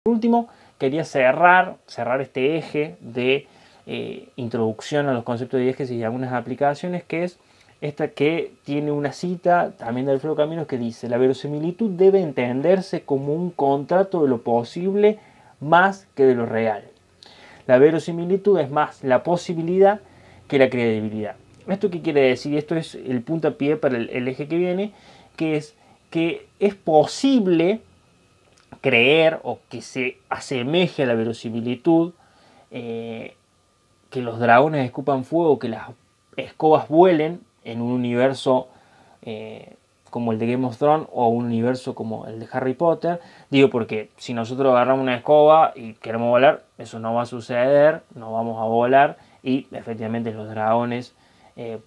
Por último, quería cerrar este eje de introducción a los conceptos de diegesis y algunas aplicaciones, que es esta que tiene una cita también de Alfredo Caminos que dice: la verosimilitud debe entenderse como un contrato de lo posible más que de lo real. La verosimilitud es más la posibilidad que la credibilidad. ¿Esto qué quiere decir? Esto es el puntapié para el eje que viene, que es posible creer o que se asemeje a la verosimilitud que los dragones escupan fuego, que las escobas vuelen en un universo como el de Game of Thrones o un universo como el de Harry Potter. Digo porque si nosotros agarramos una escoba y queremos volar, eso no va a suceder, no vamos a volar, y efectivamente los dragones,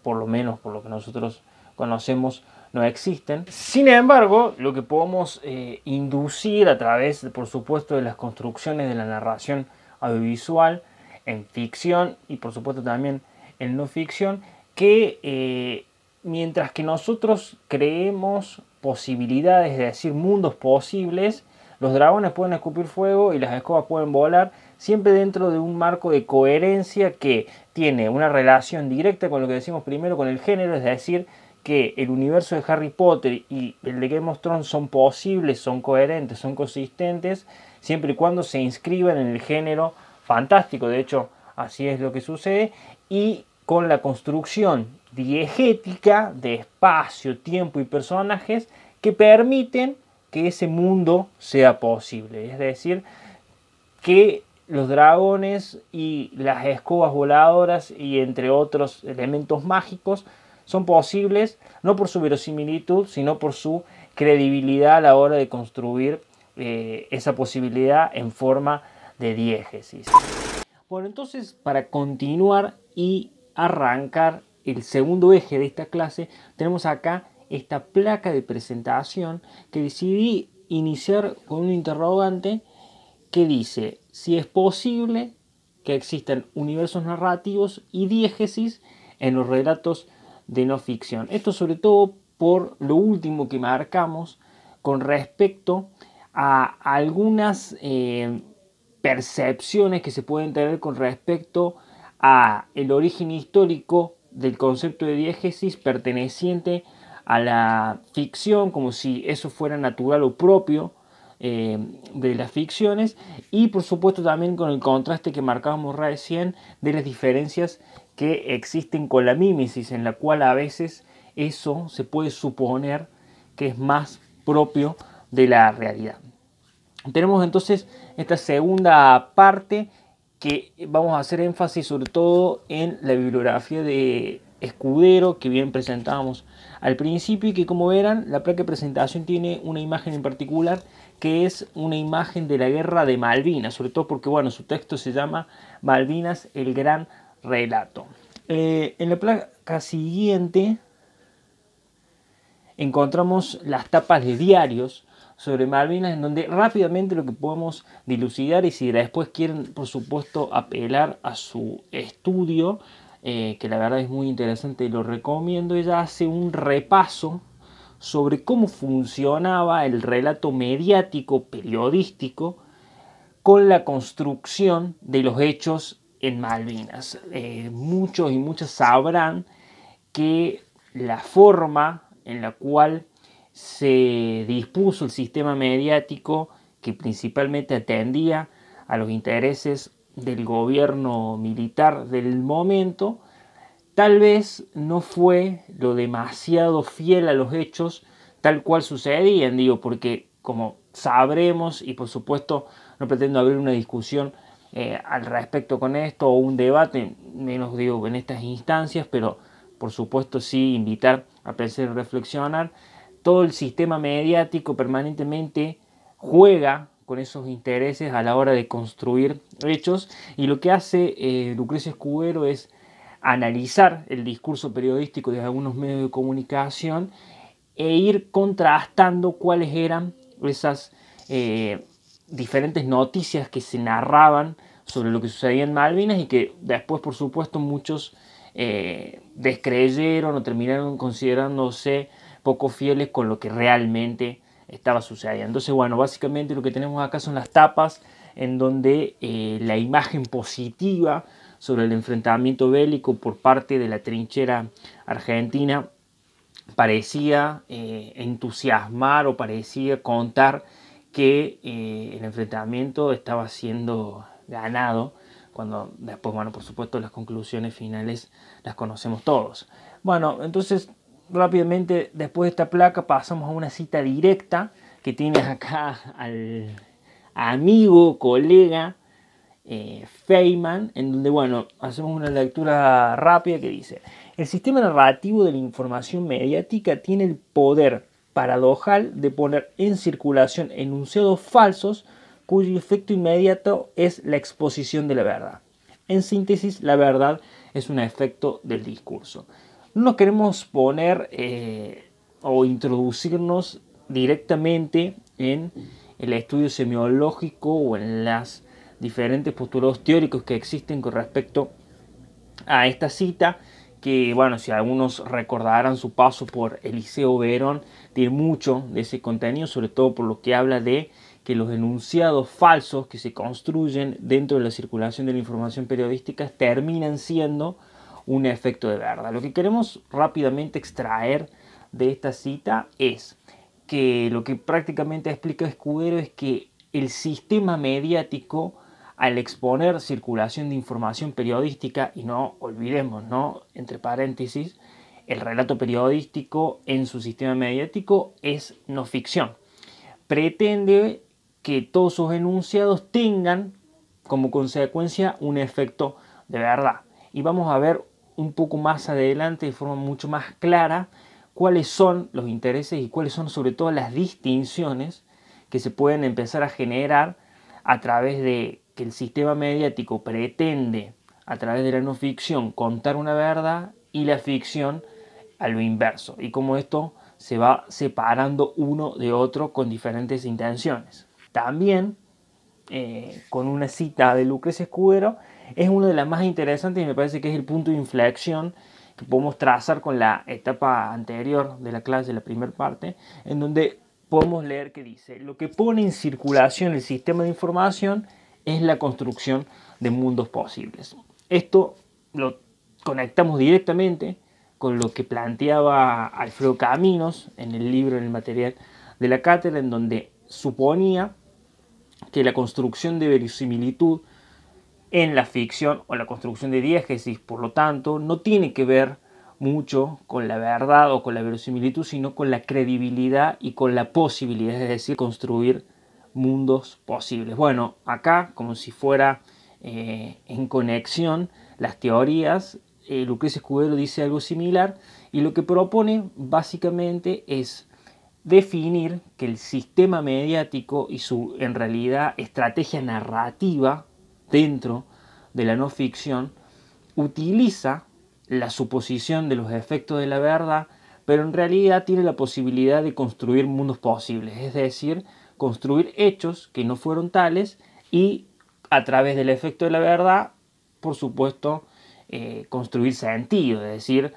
por lo menos por lo que nosotros conocemos, no existen. Sin embargo, lo que podemos inducir a través, por supuesto, de las construcciones de la narración audiovisual en ficción y por supuesto también en no ficción, que mientras que nosotros creemos posibilidades, es decir, mundos posibles, los dragones pueden escupir fuego y las escobas pueden volar, siempre dentro de un marco de coherencia que tiene una relación directa con lo que decimos primero, con el género, es decir, que el universo de Harry Potter y el de Game of Thrones son posibles, son coherentes, son consistentes, siempre y cuando se inscriban en el género fantástico. De hecho, así es lo que sucede, y con la construcción diegética de espacio, tiempo y personajes que permiten que ese mundo sea posible. Es decir, que los dragones y las escobas voladoras y entre otros elementos mágicos son posibles no por su verosimilitud, sino por su credibilidad a la hora de construir esa posibilidad en forma de diégesis. Bueno, entonces, para continuar y arrancar el segundo eje de esta clase, tenemos acá esta placa de presentación que decidí iniciar con un interrogante que dice si es posible que existan universos narrativos y diégesis en los relatos de no ficción. Esto sobre todo por lo último que marcamos con respecto a algunas percepciones que se pueden tener con respecto a el origen histórico del concepto de diégesis perteneciente a la ficción, como si eso fuera natural o propio de las ficciones, y por supuesto también con el contraste que marcábamos recién de las diferencias que existen con la mímesis, en la cual a veces eso se puede suponer que es más propio de la realidad. Tenemos entonces esta segunda parte que vamos a hacer énfasis sobre todo en la bibliografía de Escudero, que bien presentábamos al principio, y que, como verán, la placa de presentación tiene una imagen en particular que es una imagen de la guerra de Malvinas, sobre todo porque, bueno, su texto se llama Malvinas, el gran relato. En la placa siguiente encontramos las tapas de diarios sobre Malvinas, en donde rápidamente lo que podemos dilucidar, y si después quieren por supuesto apelar a su estudio, que la verdad es muy interesante y lo recomiendo, ella hace un repaso sobre cómo funcionaba el relato mediático periodístico con la construcción de los hechos en Malvinas. Muchos y muchas sabrán que la forma en la cual se dispuso el sistema mediático, que principalmente atendía a los intereses del gobierno militar del momento, tal vez no fue lo demasiado fiel a los hechos tal cual sucedían, digo, porque como sabremos, y por supuesto no pretendo abrir una discusión al respecto con esto o un debate, menos digo en estas instancias, pero por supuesto sí invitar a pensar y reflexionar. Todo el sistema mediático permanentemente juega con esos intereses a la hora de construir hechos, y lo que hace Lucrecia Escudero es analizar el discurso periodístico de algunos medios de comunicación e ir contrastando cuáles eran esas diferentes noticias que se narraban sobre lo que sucedía en Malvinas, y que después, por supuesto, muchos descreyeron o terminaron considerándose poco fieles con lo que realmente estaba sucediendo. Entonces, bueno, básicamente lo que tenemos acá son las tapas en donde la imagen positiva sobre el enfrentamiento bélico por parte de la trinchera argentina parecía entusiasmar o parecía contar que el enfrentamiento estaba siendo ganado, cuando después, bueno, por supuesto las conclusiones finales las conocemos todos. Bueno, entonces rápidamente después de esta placa pasamos a una cita directa que tienes acá al amigo, colega Feynman, en donde, bueno, hacemos una lectura rápida que dice: el sistema narrativo de la información mediática tiene el poder paradojal de poner en circulación enunciados falsos cuyo efecto inmediato es la exposición de la verdad. En síntesis, la verdad es un efecto del discurso. No nos queremos poner o introducirnos directamente en el estudio semiológico o en las diferentes postulados teóricos que existen con respecto a esta cita, que, bueno, si algunos recordarán su paso por Eliseo Verón, tiene mucho de ese contenido, sobre todo por lo que habla de que los enunciados falsos que se construyen dentro de la circulación de la información periodística terminan siendo un efecto de verdad. Lo que queremos rápidamente extraer de esta cita es que lo que prácticamente explica Escudero es que el sistema mediático, al exponer circulación de información periodística, y no olvidemos, ¿no?, entre paréntesis, el relato periodístico en su sistema mediático es no ficción. Pretende que todos sus enunciados tengan como consecuencia un efecto de verdad. Y vamos a ver un poco más adelante, de forma mucho más clara, cuáles son los intereses y cuáles son sobre todo las distinciones que se pueden empezar a generar a través de que el sistema mediático pretende, a través de la no ficción, contar una verdad, y la ficción a lo inverso, y cómo esto se va separando uno de otro con diferentes intenciones. También, con una cita de Lucrecia Escudero, es una de las más interesantes y me parece que es el punto de inflexión que podemos trazar con la etapa anterior de la clase, de la primera parte, en donde podemos leer que dice: lo que pone en circulación el sistema de información es la construcción de mundos posibles. Esto lo conectamos directamente con lo que planteaba Alfredo Caminos en el libro, en el material de la cátedra, en donde suponía que la construcción de verosimilitud en la ficción o la construcción de diégesis, por lo tanto, no tiene que ver mucho con la verdad o con la verosimilitud, sino con la credibilidad y con la posibilidad, es decir, construir mundos posibles. Bueno, acá, como si fuera en conexión las teorías, Lucrecia Escudero dice algo similar, y lo que propone básicamente es definir que el sistema mediático y su, en realidad, estrategia narrativa dentro de la no ficción utiliza la suposición de los efectos de la verdad, pero en realidad tiene la posibilidad de construir mundos posibles, es decir, construir hechos que no fueron tales y, a través del efecto de la verdad, por supuesto, construir sentido, es decir,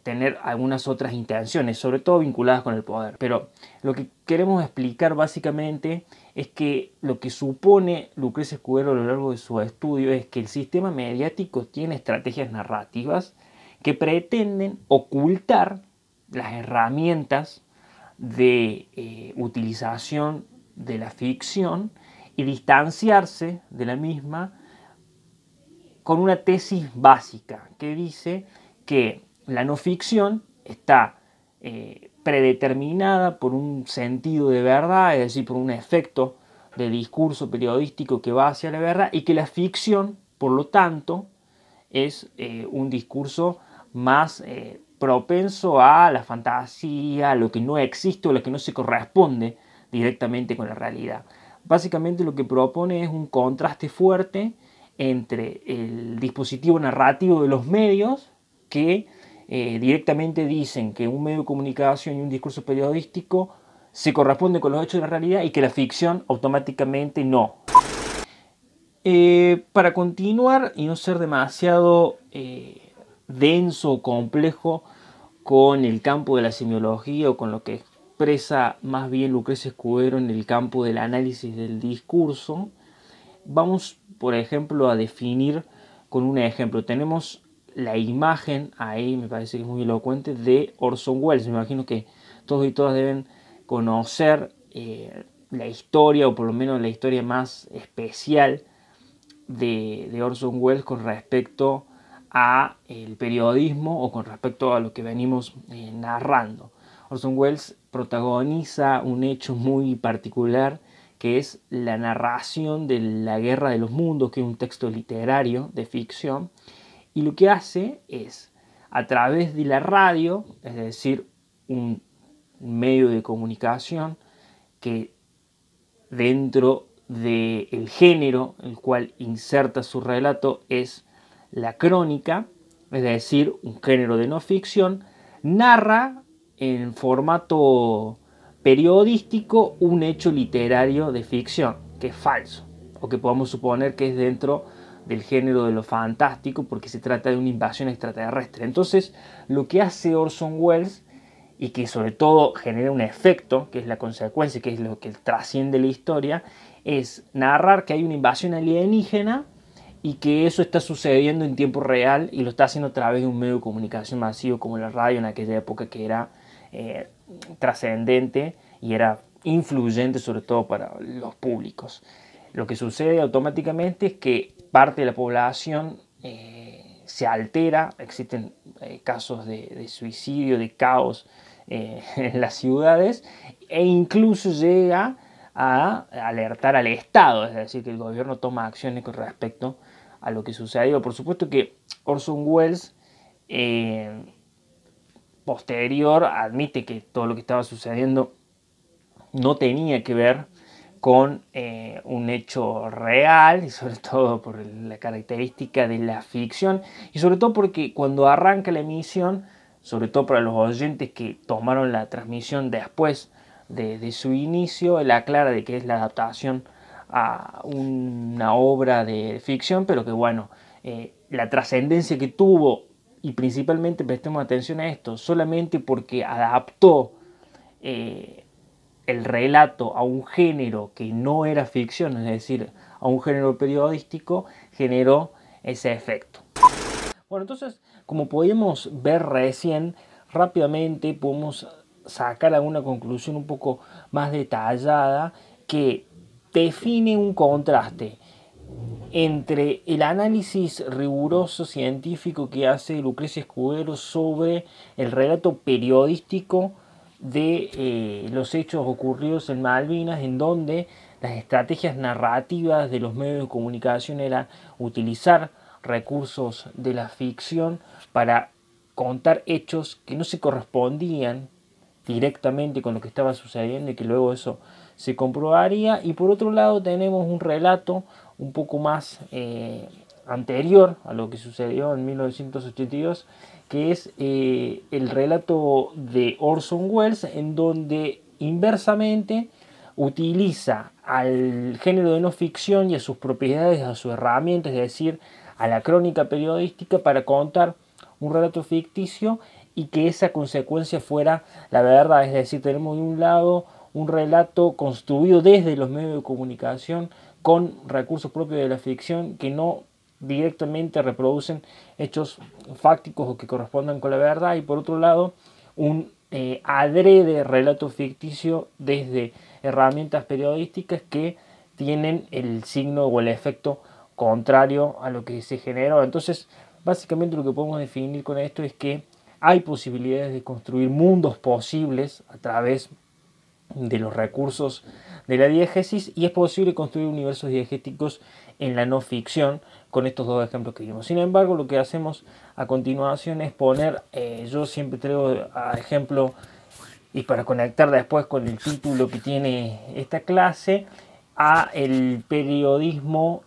tener algunas otras intenciones, sobre todo vinculadas con el poder. Pero lo que queremos explicar básicamente es que lo que supone Lucrecia Escudero a lo largo de su estudio es que el sistema mediático tiene estrategias narrativas que pretenden ocultar las herramientas de utilización de la ficción y distanciarse de la misma con una tesis básica que dice que la no ficción está predeterminada por un sentido de verdad, es decir, por un efecto de discurso periodístico que va hacia la verdad, y que la ficción, por lo tanto, es un discurso más propenso a la fantasía, a lo que no existe o lo que no se corresponde directamente con la realidad. Básicamente lo que propone es un contraste fuerte entre el dispositivo narrativo de los medios, que directamente dicen que un medio de comunicación y un discurso periodístico se corresponde con los hechos de la realidad, y que la ficción automáticamente no. Para continuar y no ser demasiado denso o complejo con el campo de la semiología o con lo que expresa más bien Lucrecia Escudero en el campo del análisis del discurso. Vamos, por ejemplo, a definir con un ejemplo. Tenemos la imagen, ahí me parece que es muy elocuente, de Orson Welles. Me imagino que todos y todas deben conocer la historia, o por lo menos la historia más especial de Orson Welles con respecto a el periodismo o con respecto a lo que venimos narrando. Orson Welles protagoniza un hecho muy particular, que es la narración de la Guerra de los Mundos, que es un texto literario de ficción, y lo que hace es, a través de la radio, es decir, un medio de comunicación que dentro del género el cual inserta su relato es la crónica, es decir, un género de no ficción, narra en formato periodístico un hecho literario de ficción, que es falso, o que podemos suponer que es dentro del género de lo fantástico, porque se trata de una invasión extraterrestre. Entonces, lo que hace Orson Welles, y que sobre todo genera un efecto, que es la consecuencia, que es lo que trasciende la historia, es narrar que hay una invasión alienígena y que eso está sucediendo en tiempo real, y lo está haciendo a través de un medio de comunicación masivo como la radio en aquella época, que era trascendente y era influyente sobre todo para los públicos. Lo que sucede automáticamente es que parte de la población se altera, existen casos de suicidio, de caos en las ciudades, e incluso llega a alertar al Estado, es decir, que el gobierno toma acciones con respecto a lo que sucedió. Por supuesto que Orson Welles posterior admite que todo lo que estaba sucediendo no tenía que ver con un hecho real, y sobre todo por la característica de la ficción, y sobre todo porque cuando arranca la emisión, sobre todo para los oyentes que tomaron la transmisión después de su inicio, él aclara de que es la adaptación a una obra de ficción, pero que bueno, la trascendencia que tuvo, y principalmente prestemos atención a esto, solamente porque adaptó el relato a un género que no era ficción, es decir, a un género periodístico, generó ese efecto. Bueno, entonces, como podíamos ver recién, rápidamente podemos sacar alguna conclusión un poco más detallada que define un contraste entre el análisis riguroso científico que hace Lucrecia Escudero sobre el relato periodístico de los hechos ocurridos en Malvinas, en donde las estrategias narrativas de los medios de comunicación era utilizar recursos de la ficción para contar hechos que no se correspondían directamente con lo que estaba sucediendo, y que luego eso se comprobaría. Y por otro lado tenemos un relato un poco más anterior a lo que sucedió en 1982, que es el relato de Orson Welles, en donde inversamente utiliza al género de no ficción y a sus propiedades, a sus herramientas, es decir, a la crónica periodística, para contar un relato ficticio y que esa consecuencia fuera la verdad. Es decir, tenemos de un lado un relato construido desde los medios de comunicación con recursos propios de la ficción que no directamente reproducen hechos fácticos o que correspondan con la verdad, y por otro lado un adrede relato ficticio desde herramientas periodísticas que tienen el signo o el efecto contrario a lo que se generó. Entonces, básicamente lo que podemos definir con esto es que hay posibilidades de construir mundos posibles a través de los recursos de la diégesis, y es posible construir universos diegéticos en la no ficción con estos dos ejemplos que vimos. Sin embargo, lo que hacemos a continuación es poner, yo siempre traigo a ejemplo, y para conectar después con el título que tiene esta clase, a el periodismo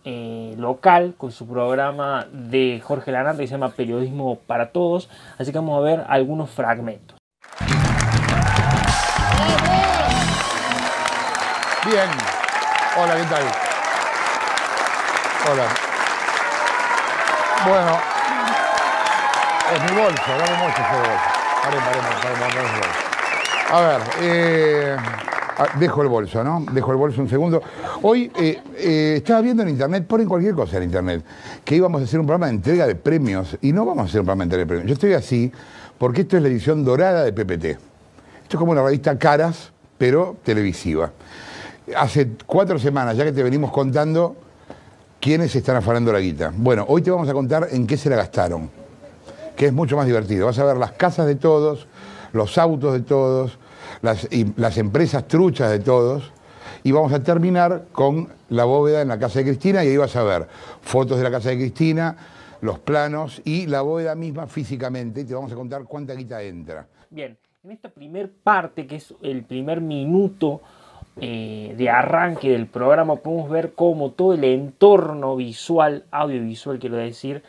local con su programa de Jorge Lanata que se llama Periodismo para Todos. Así que vamos a ver algunos fragmentos. Bien. Hola, ¿qué tal? Hola. Bueno, es mi bolso, dame mucho ese bolso. Paremos el bolso. A ver, dejo el bolso, ¿no? Dejo el bolso un segundo. Hoy estaba viendo en internet, ponen cualquier cosa en internet, que íbamos a hacer un programa de entrega de premios, y no vamos a hacer un programa de entrega de premios. Yo estoy así porque esto es la edición dorada de PPT. Esto es como una revista Caras, pero televisiva. Hace 4 semanas ya que te venimos contando quiénes están afanando la guita. Bueno, hoy te vamos a contar en qué se la gastaron, que es mucho más divertido. Vas a ver las casas de todos, los autos de todos, las empresas truchas de todos, y vamos a terminar con la bóveda en la casa de Cristina, y ahí vas a ver fotos de la casa de Cristina, los planos y la bóveda misma físicamente, y te vamos a contar cuánta guita entra. Bien, en esta primer parte, que es el primer minuto de arranque del programa, podemos ver cómo todo el entorno visual, audiovisual quiero decir,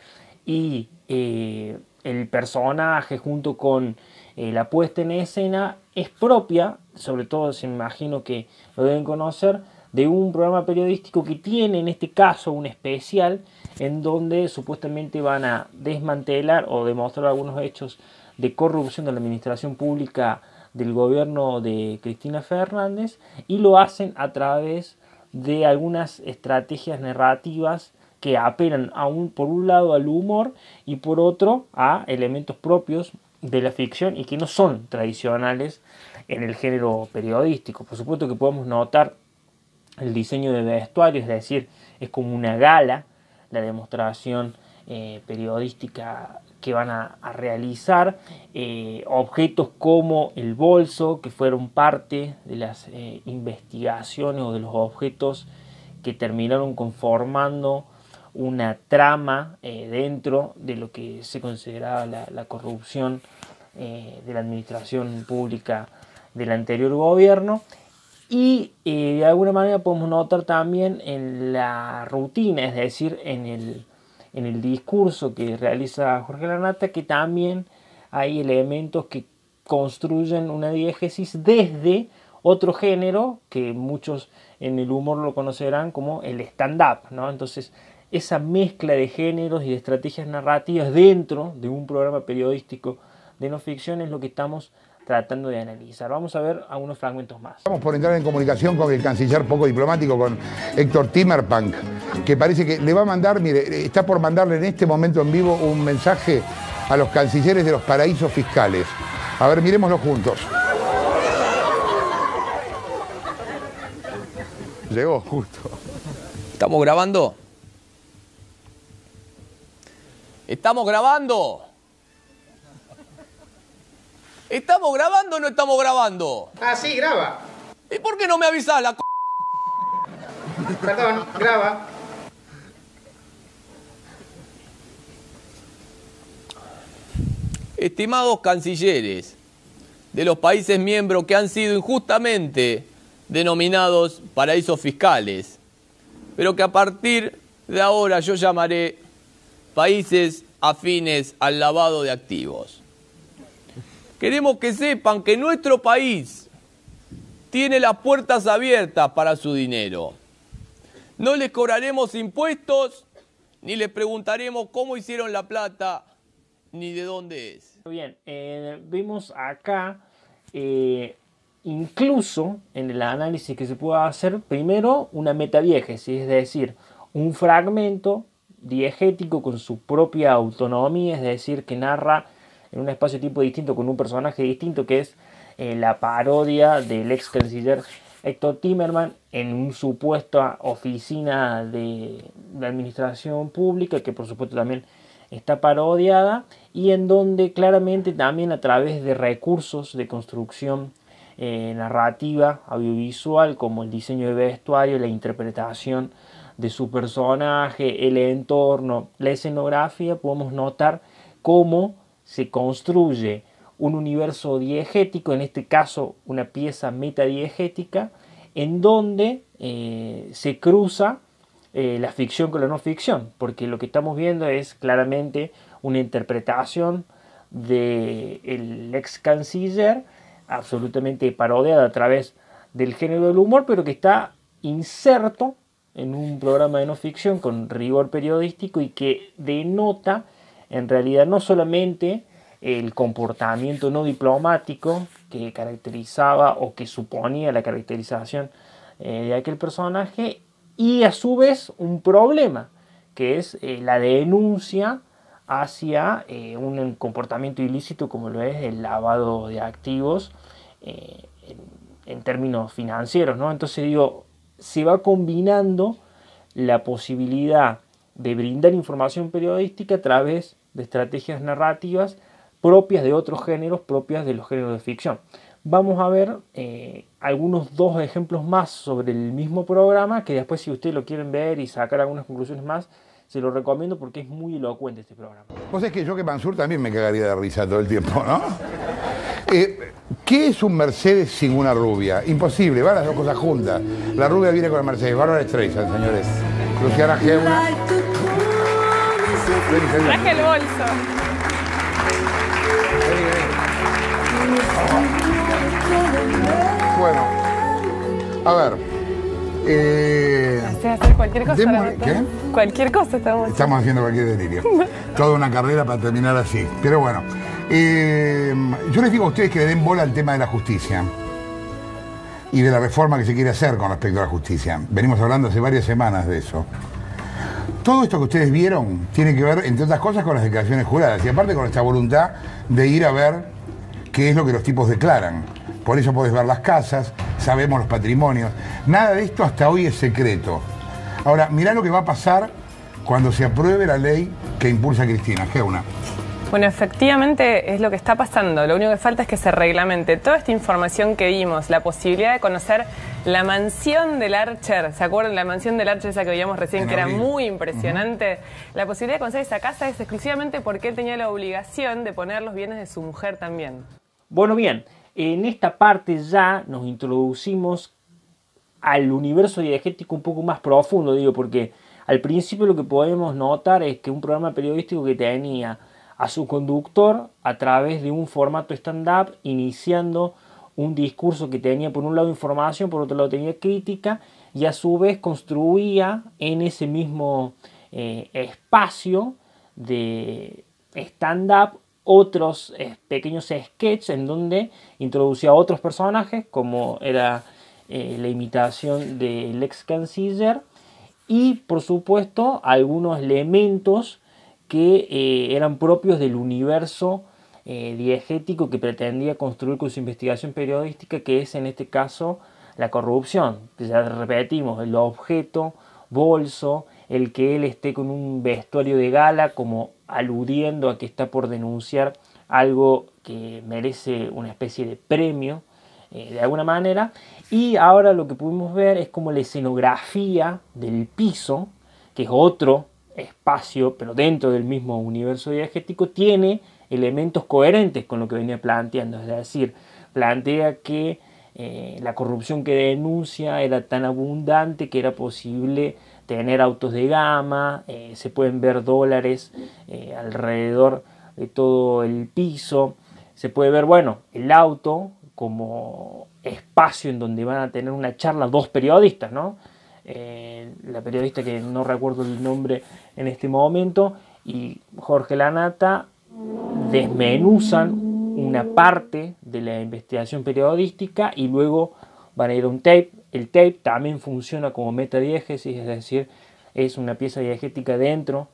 y el personaje junto con la puesta en escena es propia, sobre todo se me imagino que lo deben conocer, de un programa periodístico que tiene en este caso un especial en donde supuestamente van a desmantelar o demostrar algunos hechos de corrupción de la administración pública del gobierno de Cristina Fernández, y lo hacen a través de algunas estrategias narrativas que apelan por un lado al humor y por otro a elementos propios de la ficción y que no son tradicionales en el género periodístico. Por supuesto que podemos notar el diseño de vestuario, es decir, es como una gala la demostración periodística que van a realizar, objetos como el bolso, que fueron parte de las investigaciones o de los objetos que terminaron conformando una trama dentro de lo que se consideraba la corrupción de la administración pública del anterior gobierno. Y de alguna manera podemos notar también en la rutina, es decir, en el discurso que realiza Jorge Lanata, que también hay elementos que construyen una diégesis desde otro género que muchos en el humor lo conocerán como el stand-up, ¿no? Entonces, esa mezcla de géneros y de estrategias narrativas dentro de un programa periodístico de no ficción es lo que estamos tratando de analizar. Vamos a ver algunos fragmentos más. Vamos por entrar en comunicación con el canciller poco diplomático, con Héctor Timmermans, que parece que le va a mandar, mire, está por mandarle en este momento en vivo un mensaje a los cancilleres de los paraísos fiscales. A ver, miremoslo juntos. Llegó justo. ¿Estamos grabando? ¿Estamos grabando? ¿Estamos grabando o no estamos grabando? Ah, sí, graba. ¿Y por qué no me avisás la Perdón, graba. Estimados cancilleres de los países miembros que han sido injustamente denominados paraísos fiscales, pero que a partir de ahora yo llamaré países afines al lavado de activos. Queremos que sepan que nuestro país tiene las puertas abiertas para su dinero. No les cobraremos impuestos, ni les preguntaremos cómo hicieron la plata, ni de dónde es. Bien, vemos acá, incluso en el análisis que se puede hacer, primero una metadiégesis, es decir, un fragmento diegético con su propia autonomía, es decir, que narra en un espacio-tiempo distinto con un personaje distinto, que es la parodia del ex canciller Héctor Timmermans en una supuesta oficina de administración pública, que por supuesto también está parodiada, y en donde claramente también a través de recursos de construcción narrativa, audiovisual, como el diseño de vestuario, la interpretación de su personaje, el entorno, la escenografía, podemos notar cómo se construye un universo diegético, en este caso una pieza metadiegética, en donde se cruza la ficción con la no ficción, porque lo que estamos viendo es claramente una interpretación del ex canciller absolutamente parodiada a través del género del humor, pero que está inserto en un programa de no ficción con rigor periodístico y que denota en realidad no solamente el comportamiento no diplomático que caracterizaba o que suponía la caracterización de aquel personaje, y a su vez un problema, que es la denuncia hacia un comportamiento ilícito como lo es el lavado de activos en términos financieros, ¿no? Entonces digo, se va combinando la posibilidad de brindar información periodística a través de estrategias narrativas propias de otros géneros, propias de los géneros de ficción. Vamos a ver algunos dos ejemplos más sobre el mismo programa, que después, si ustedes lo quieren ver y sacar algunas conclusiones más, se lo recomiendo porque es muy elocuente este programa. Vos sabés que yo, que Mansur, también me cagaría de risa todo el tiempo, ¿no? ¿Qué es un Mercedes sin una rubia? Imposible, van las dos cosas juntas. La rubia viene con el Mercedes. Bárbara Streisand, señores. Luciana Geuna. Traje el bolso. Bueno, a ver. Hacer cualquier cosa. ¿Qué? Cualquier cosa estamos haciendo cualquier delirio. Toda una carrera para terminar así. Pero bueno, yo les digo a ustedes que le den bola al tema de la justicia y de la reforma que se quiere hacer con respecto a la justicia. Venimos hablando hace varias semanas de eso. Todo esto que ustedes vieron tiene que ver, entre otras cosas, con las declaraciones juradas y aparte con esta voluntad de ir a ver qué es lo que los tipos declaran. Por eso podés ver las casas, sabemos los patrimonios. Nada de esto hasta hoy es secreto. Ahora, mirá lo que va a pasar cuando se apruebe la ley que impulsa Cristina. Geuna. Bueno, efectivamente es lo que está pasando. Lo único que falta es que se reglamente toda esta información que vimos, la posibilidad de conocer la mansión del Archer. ¿Se acuerdan? La mansión del Archer, esa que veíamos recién, que era muy impresionante. La posibilidad de conocer esa casa es exclusivamente porque él tenía la obligación de poner los bienes de su mujer también. Bueno, bien, en esta parte ya nos introducimos al universo diegético un poco más profundo, digo, porque al principio lo que podemos notar es que un programa periodístico que tenía a su conductor a través de un formato stand-up, iniciando un discurso que tenía por un lado información, por otro lado tenía crítica, y a su vez construía en ese mismo espacio de stand-up otros pequeños sketches en donde introducía a otros personajes, como era la imitación del ex canciller, y por supuesto algunos elementos que eran propios del universo diegético que pretendía construir con su investigación periodística, que es en este caso la corrupción. Ya repetimos, el objeto, bolso, el que él esté con un vestuario de gala como aludiendo a que está por denunciar algo que merece una especie de premio de alguna manera. Y ahora lo que pudimos ver es como la escenografía del piso, que es otro espacio, pero dentro del mismo universo diegético, tiene elementos coherentes con lo que venía planteando. Es decir, plantea que la corrupción que denuncia era tan abundante que era posible tener autos de gama, se pueden ver dólares alrededor de todo el piso, se puede ver, bueno, el auto como espacio en donde van a tener una charla dos periodistas, ¿no? La periodista que no recuerdo el nombre en este momento y Jorge Lanata desmenuzan una parte de la investigación periodística y luego van a ir a un tape. El tape también funciona como metadiégesis, es decir, es una pieza diegética dentro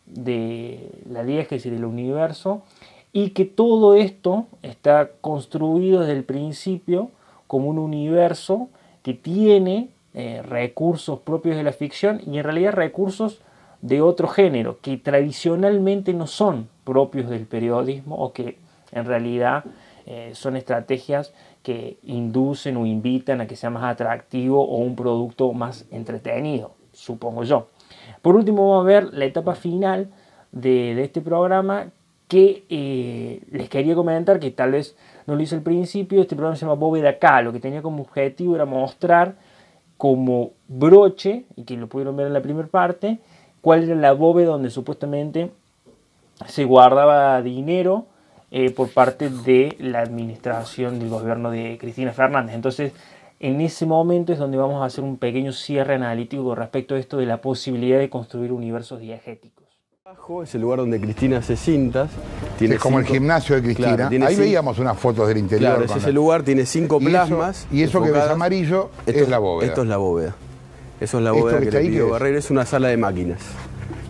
de la diégesis del universo, y que todo esto está construido desde el principio como un universo que tiene recursos propios de la ficción y en realidad recursos de otro género que tradicionalmente no son propios del periodismo o que en realidad son estrategias que inducen o invitan a que sea más atractivo o un producto más entretenido, supongo yo. Por último vamos a ver la etapa final de este programa que les quería comentar, que tal vez no lo hice al principio. Este programa se llama Bóveda K. Lo que tenía como objetivo era mostrar como broche, y que lo pudieron ver en la primera parte, cuál era la bóveda donde supuestamente se guardaba dinero por parte de la administración del gobierno de Cristina Fernández. Entonces, en ese momento es donde vamos a hacer un pequeño cierre analítico con respecto a esto de la posibilidad de construir universos diegéticos. Abajo es el lugar donde Cristina hace cintas. Es como el gimnasio de Cristina. Claro, ahí veíamos unas fotos del interior. Claro, es ese lugar, tiene 5 plasmas. Y eso que ves amarillo es la bóveda. Esto es la bóveda. Eso es la bóveda que le pidió Barreiro. Es una sala de máquinas.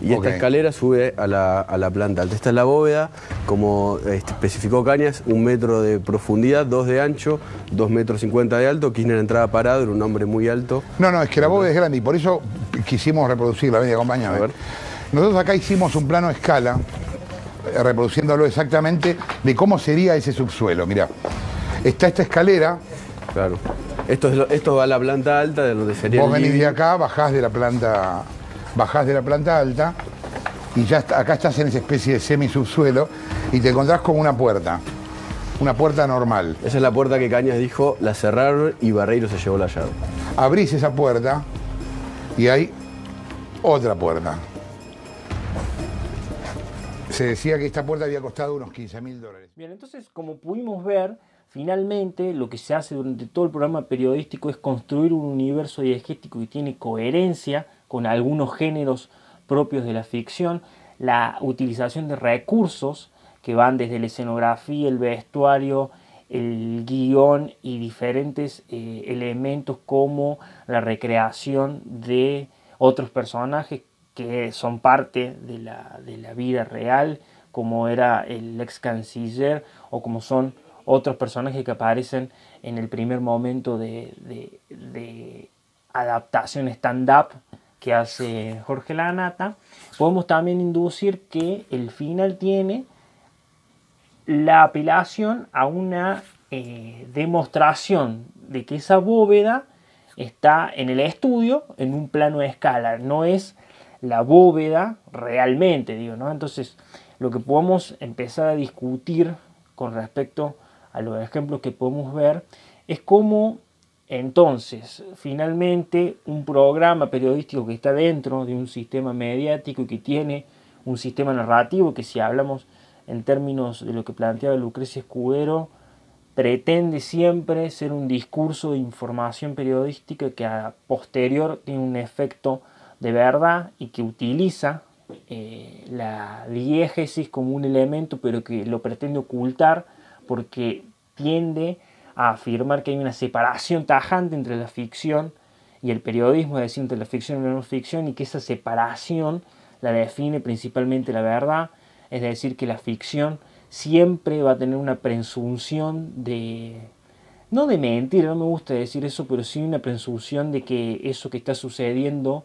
Y esta escalera sube a la planta alta. Esta es la bóveda, como especificó Cañas, 1 metro de profundidad, 2 de ancho, 2,50 metros de alto. Kirchner entraba parado, era un hombre muy alto. No, es que la bóveda es grande y por eso quisimos reproducirla. Ven y acompáñame. A ver. Nosotros acá hicimos un plano a escala, reproduciéndolo exactamente, de cómo sería ese subsuelo. Mirá, está esta escalera. Claro. Esto va a la planta alta, de donde sería. Vos venís de acá, bajás de la planta alta y ya acá estás en esa especie de semisubsuelo y te encontrás con una puerta normal. Esa es la puerta que Cañas dijo, la cerraron y Barreiro se llevó la llave. Abrís esa puerta y hay otra puerta. Se decía que esta puerta había costado unos $15.000. Bien, entonces, como pudimos ver, finalmente lo que se hace durante todo el programa periodístico es construir un universo diegético que tiene coherencia con algunos géneros propios de la ficción, la utilización de recursos que van desde la escenografía, el vestuario, el guión y diferentes elementos como la recreación de otros personajes que son parte de la vida real, como era el ex canciller o como son otros personajes que aparecen en el primer momento de adaptación stand-up que hace Jorge Lanata. Podemos también inducir que el final tiene la apelación a una demostración de que esa bóveda está en el estudio en un plano de escala, no es la bóveda realmente, digo, ¿no? Entonces, lo que podemos empezar a discutir con respecto a los ejemplos que podemos ver es cómo entonces finalmente un programa periodístico que está dentro de un sistema mediático y que tiene un sistema narrativo que, si hablamos en términos de lo que planteaba Lucrecia Escudero, pretende siempre ser un discurso de información periodística que a posterior tiene un efecto de verdad y que utiliza la diégesis como un elemento, pero que lo pretende ocultar porque tiende a afirmar que hay una separación tajante entre la ficción y el periodismo, es decir, entre la ficción y la no ficción, y que esa separación la define principalmente la verdad, es decir, que la ficción siempre va a tener una presunción de, no de mentira, no me gusta decir eso, pero sí una presunción de que eso que está sucediendo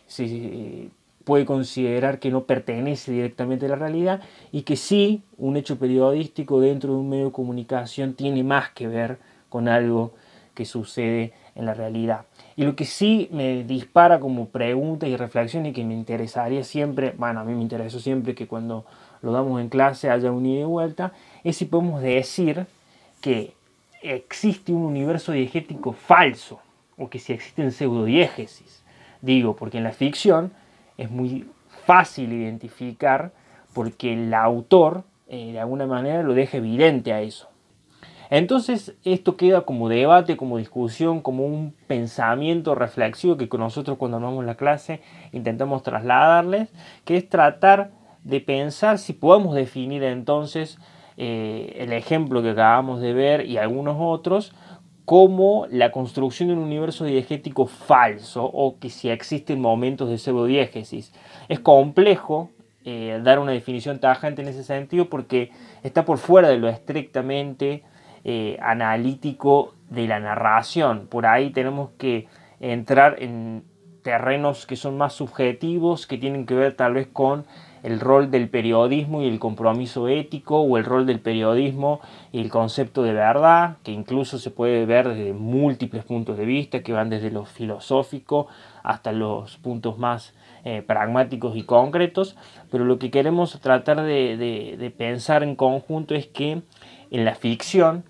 se puede considerar que no pertenece directamente a la realidad y que sí, un hecho periodístico dentro de un medio de comunicación tiene más que ver con algo que sucede en la realidad. Y lo que sí me dispara como pregunta y reflexión y que me interesaría siempre, bueno, a mí me interesó siempre que cuando lo damos en clase haya un ida y vuelta, es si podemos decir que existe un universo diegético falso o que si existen pseudodiégesis. Digo, porque en la ficción es muy fácil identificar porque el autor de alguna manera lo deja evidente a eso. Entonces esto queda como debate, como discusión, como un pensamiento reflexivo que con nosotros cuando hablamos en la clase intentamos trasladarles, que es tratar de pensar si podemos definir entonces el ejemplo que acabamos de ver y algunos otros como la construcción de un universo diegético falso o que si existen momentos de pseudodiégesis. Es complejo dar una definición tajante en ese sentido porque está por fuera de lo estrictamente analítico de la narración. Por ahí tenemos que entrar en terrenos que son más subjetivos, que tienen que ver tal vez con el rol del periodismo y el compromiso ético, o el rol del periodismo y el concepto de verdad, que incluso se puede ver desde múltiples puntos de vista, que van desde lo filosófico hasta los puntos más pragmáticos y concretos, pero lo que queremos tratar de pensar en conjunto es que en la ficción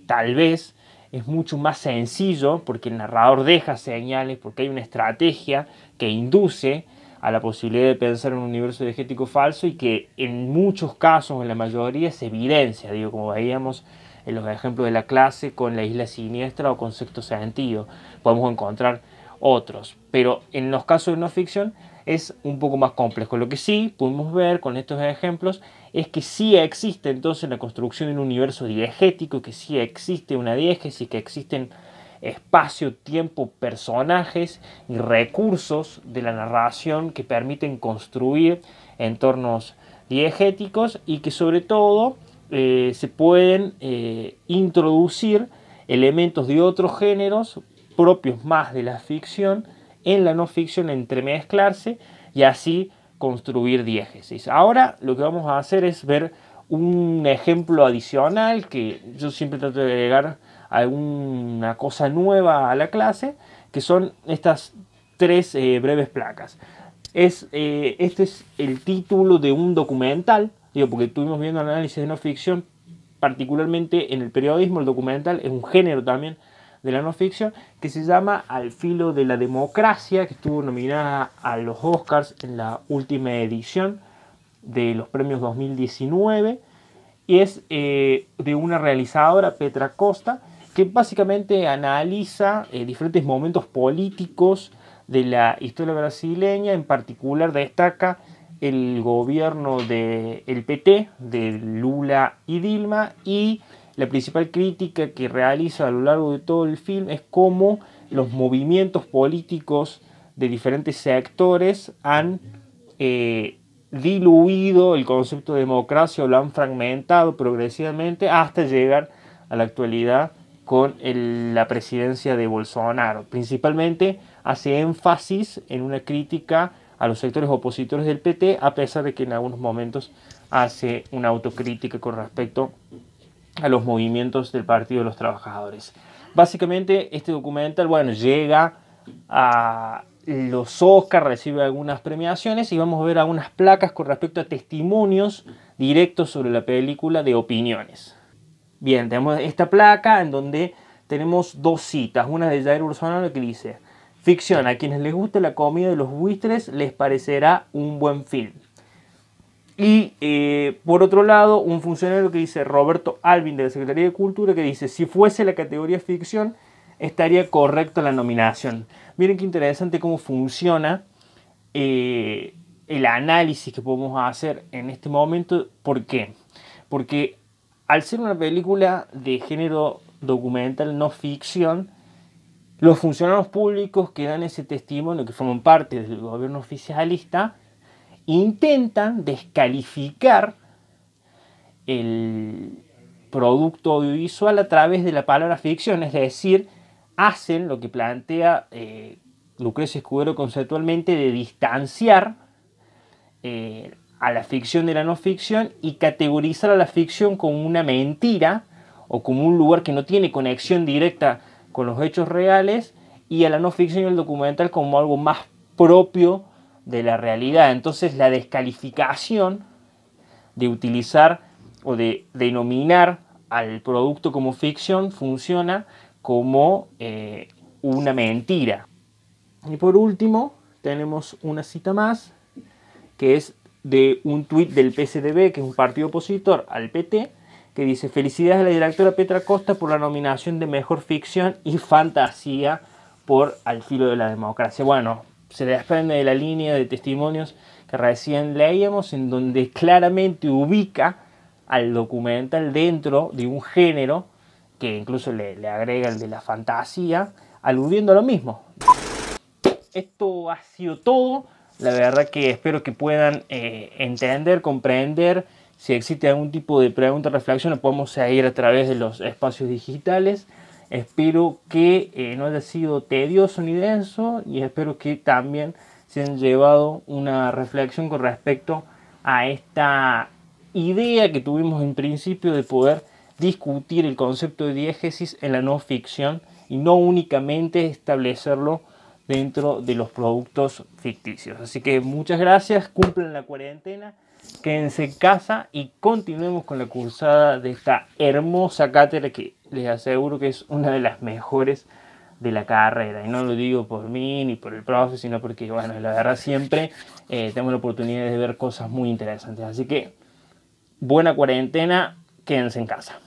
tal vez es mucho más sencillo, porque el narrador deja señales, porque hay una estrategia que induce a la posibilidad de pensar en un universo diegético falso y que en muchos casos, en la mayoría, se evidencia, digo, como veíamos en los ejemplos de la clase con La Isla Siniestra o con Sexto Sentido, podemos encontrar otros, pero en los casos de no ficción es un poco más complejo. Lo que sí pudimos ver con estos ejemplos es que sí existe entonces la construcción de un universo diegético, que sí existe una diégesis, que existen espacio, tiempo, personajes y recursos de la narración que permiten construir entornos diegéticos y que sobre todo se pueden introducir elementos de otros géneros propios más de la ficción en la no ficción, entremezclarse y así construir diégesis. Ahora lo que vamos a hacer es ver un ejemplo adicional, que yo siempre trato de agregar alguna cosa nueva a la clase, que son estas 3 breves placas. Este es el título de un documental, digo, porque estuvimos viendo análisis de no ficción, particularmente en el periodismo. El documental es un género también de la no ficción, que se llama Al filo de la democracia, que estuvo nominada a los Oscars en la última edición de los premios 2019, y es de una realizadora, Petra Costa, que básicamente analiza diferentes momentos políticos de la historia brasileña. En particular destaca el gobierno del PT, de Lula y Dilma, y la principal crítica que realiza a lo largo de todo el film es cómo los movimientos políticos de diferentes sectores han diluido el concepto de democracia o lo han fragmentado progresivamente hasta llegar a la actualidad con la presidencia de Bolsonaro. Principalmente hace énfasis en una crítica a los sectores opositores del PT, a pesar de que en algunos momentos hace una autocrítica con respecto a los movimientos del Partido de los Trabajadores. Básicamente este documental, bueno, llega a los Oscars, recibe algunas premiaciones y vamos a ver algunas placas con respecto a testimonios directos sobre la película de opiniones. Bien, tenemos esta placa en donde tenemos 2 citas, una de Jair Bolsonaro que dice: ficción, a quienes les guste la comida de los buitres les parecerá un buen film. Y por otro lado, un funcionario que dice, Roberto Alvin de la Secretaría de Cultura, que dice: si fuese la categoría ficción, estaría correcta la nominación. Miren qué interesante cómo funciona el análisis que podemos hacer en este momento. ¿Por qué? Porque al ser una película de género documental no ficción, los funcionarios públicos que dan ese testimonio, que forman parte del gobierno oficialista, intentan descalificar el producto audiovisual a través de la palabra ficción, es decir, hacen lo que plantea Lucrecia Escudero conceptualmente, de distanciar a la ficción de la no ficción y categorizar a la ficción como una mentira o como un lugar que no tiene conexión directa con los hechos reales, y a la no ficción y el documental como algo más propio de la realidad. Entonces la descalificación de utilizar o de denominar al producto como ficción funciona como una mentira. Y por último tenemos una cita más, que es de un tuit del PSDB, que es un partido opositor al PT, que dice: felicidades a la directora Petra Costa por la nominación de Mejor Ficción y Fantasía por Al filo de la democracia. Bueno, se desprende de la línea de testimonios que recién leíamos, en donde claramente ubica al documental dentro de un género que incluso le agrega el de la fantasía, aludiendo a lo mismo. Esto ha sido todo. La verdad que espero que puedan entender, comprender. Si existe algún tipo de pregunta o reflexión, lo podemos seguir a través de los espacios digitales. Espero que no haya sido tedioso ni denso, y espero que también se han llevado una reflexión con respecto a esta idea que tuvimos en principio de poder discutir el concepto de diégesis en la no ficción y no únicamente establecerlo dentro de los productos ficticios. Así que muchas gracias, cumplan la cuarentena, quédense en casa y continuemos con la cursada de esta hermosa cátedra que les aseguro que es una de las mejores de la carrera. Y no lo digo por mí ni por el profe, sino porque, bueno, la verdad siempre tenemos la oportunidad de ver cosas muy interesantes. Así que buena cuarentena, quédense en casa.